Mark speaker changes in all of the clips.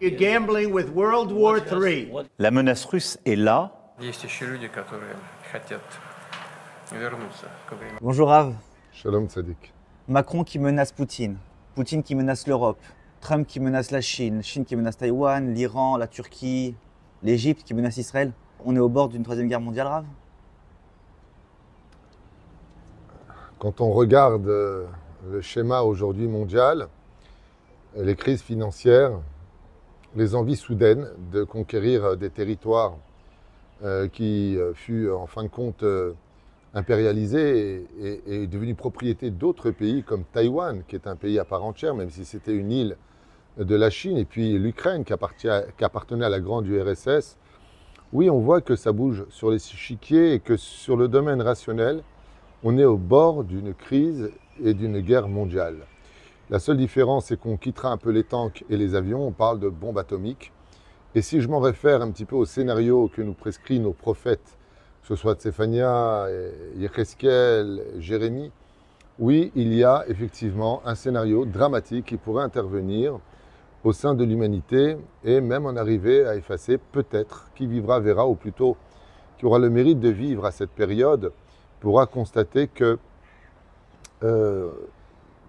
Speaker 1: You're gambling with World War III.
Speaker 2: La menace russe est là.
Speaker 3: Bonjour Rav.
Speaker 4: Shalom Tzadik.
Speaker 3: Macron qui menace Poutine, Poutine qui menace l'Europe, Trump qui menace la Chine, Chine qui menace Taïwan, l'Iran, la Turquie, l'Égypte qui menace Israël. On est au bord d'une troisième guerre mondiale, Rav?
Speaker 4: Quand on regarde le schéma aujourd'hui mondial, les crises financières, les envies soudaines de conquérir des territoires qui fut en fin de compte impérialisés et devenus propriété d'autres pays comme Taïwan, qui est un pays à part entière, même si c'était une île de la Chine, et puis l'Ukraine qui appartenait à la grande URSS. Oui, on voit que ça bouge sur les échiquiers et que sur le domaine rationnel, on est au bord d'une crise et d'une guerre mondiale. La seule différence, c'est qu'on quittera un peu les tanks et les avions, on parle de bombes atomiques. Et si je m'en réfère un petit peu au scénario que nous prescrivent nos prophètes, que ce soit Tsephania, Yecheskel, Jérémie, oui, il y a effectivement un scénario dramatique qui pourrait intervenir au sein de l'humanité et même en arriver à effacer peut-être qui vivra verra, ou plutôt qui aura le mérite de vivre à cette période, pourra constater que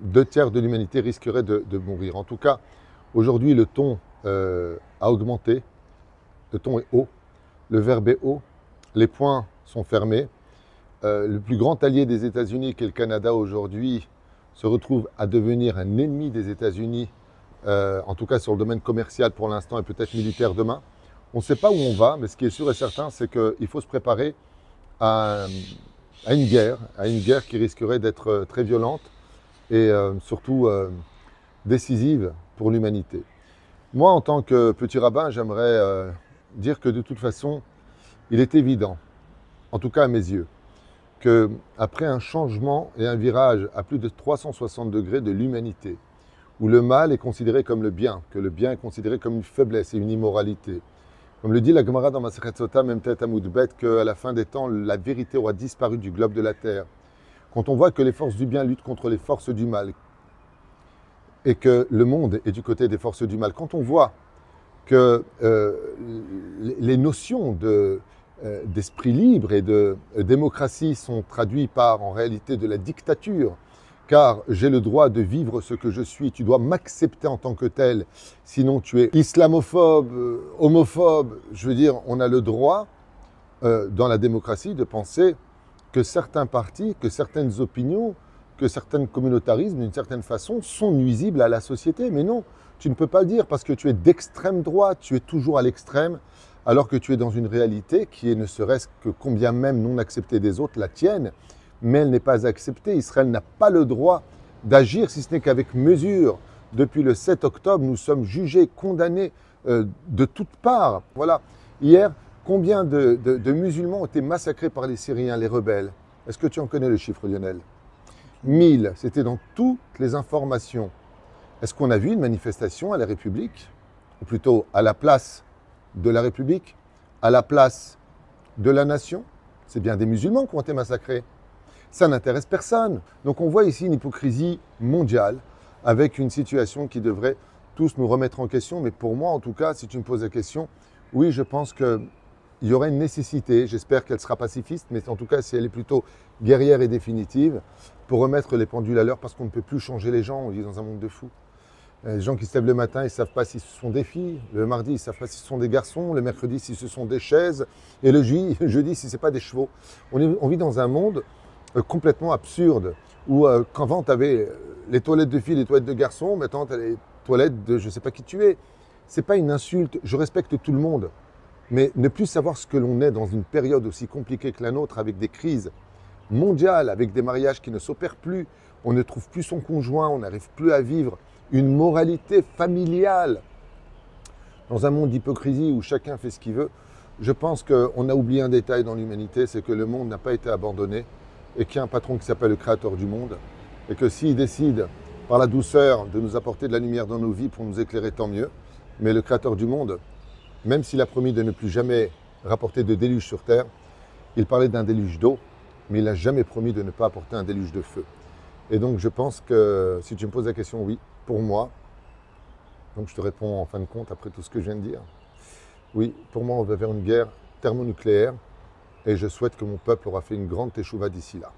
Speaker 4: 2/3 de l'humanité risquerait de mourir. En tout cas, aujourd'hui, le ton a augmenté, le ton est haut, le verbe est haut, les poings sont fermés. Le plus grand allié des États-Unis, qui est le Canada aujourd'hui, se retrouve à devenir un ennemi des États-Unis, en tout cas sur le domaine commercial pour l'instant et peut-être militaire demain. On ne sait pas où on va, mais ce qui est sûr et certain, c'est qu'il faut se préparer à une guerre qui risquerait d'être très violente et surtout décisive pour l'humanité. Moi, en tant que petit rabbin, j'aimerais dire que de toute façon, il est évident, en tout cas à mes yeux, qu'après un changement et un virage à plus de 360 degrés de l'humanité, où le mal est considéré comme le bien, que le bien est considéré comme une faiblesse et une immoralité, comme le dit la Gemara dans Masechet Sota, même tête à Moudbet, qu'à la fin des temps, la vérité aura disparu du globe de la terre. Quand on voit que les forces du bien luttent contre les forces du mal et que le monde est du côté des forces du mal, quand on voit que les notions d'esprit libre et de démocratie sont traduites par en réalité de la dictature, car j'ai le droit de vivre ce que je suis, tu dois m'accepter en tant que tel, sinon tu es islamophobe, homophobe. Je veux dire, on a le droit, dans la démocratie, de penser que certains partis, que certaines opinions, que certains communautarismes, d'une certaine façon, sont nuisibles à la société. Mais non, tu ne peux pas le dire parce que tu es d'extrême droite, tu es toujours à l'extrême, alors que tu es dans une réalité qui est ne serait-ce que combien même non acceptée des autres, la tienne, mais elle n'est pas acceptée. Israël n'a pas le droit d'agir, si ce n'est qu'avec mesure. Depuis le 7 octobre, nous sommes jugés, condamnés de toutes parts. Voilà. Hier, combien de musulmans ont été massacrés par les Syriens, les rebelles? Est-ce que tu en connais le chiffre, Lionel? 1000, c'était dans toutes les informations. Est-ce qu'on a vu une manifestation à la République? Ou plutôt à la place de la République? À la place de la nation? C'est bien des musulmans qui ont été massacrés. Ça n'intéresse personne. Donc on voit ici une hypocrisie mondiale avec une situation qui devrait tous nous remettre en question. Mais pour moi, en tout cas, si tu me poses la question, oui, je pense qu'il y aurait une nécessité, j'espère qu'elle sera pacifiste, mais en tout cas, si elle est plutôt guerrière et définitive, pour remettre les pendules à l'heure, parce qu'on ne peut plus changer les gens, on vit dans un monde de fous. Les gens qui se lèvent le matin, ils ne savent pas si ce sont des filles, le mardi, ils ne savent pas si ce sont des garçons, le mercredi, si ce sont des chaises, et le jeudi, si ce n'est pas des chevaux. On vit dans un monde complètement absurde, où qu'avant, tu avais les toilettes de filles, les toilettes de garçons, maintenant, tu as les toilettes de je ne sais pas qui tu es. Ce n'est pas une insulte, je respecte tout le monde. Mais ne plus savoir ce que l'on est dans une période aussi compliquée que la nôtre, avec des crises mondiales, avec des mariages qui ne s'opèrent plus, on ne trouve plus son conjoint, on n'arrive plus à vivre une moralité familiale. Dans un monde d'hypocrisie où chacun fait ce qu'il veut, je pense qu'on a oublié un détail dans l'humanité, c'est que le monde n'a pas été abandonné et qu'il y a un patron qui s'appelle le Créateur du monde et que s'il décide par la douceur de nous apporter de la lumière dans nos vies pour nous éclairer, tant mieux. Mais le Créateur du monde, même s'il a promis de ne plus jamais rapporter de déluge sur terre, il parlait d'un déluge d'eau, mais il n'a jamais promis de ne pas apporter un déluge de feu. Et donc je pense que, si tu me poses la question, oui, pour moi, Donc je te réponds en fin de compte, après tout ce que je viens de dire. Oui, pour moi, on va vers une guerre thermonucléaire et je souhaite que mon peuple aura fait une grande teshuva d'ici là.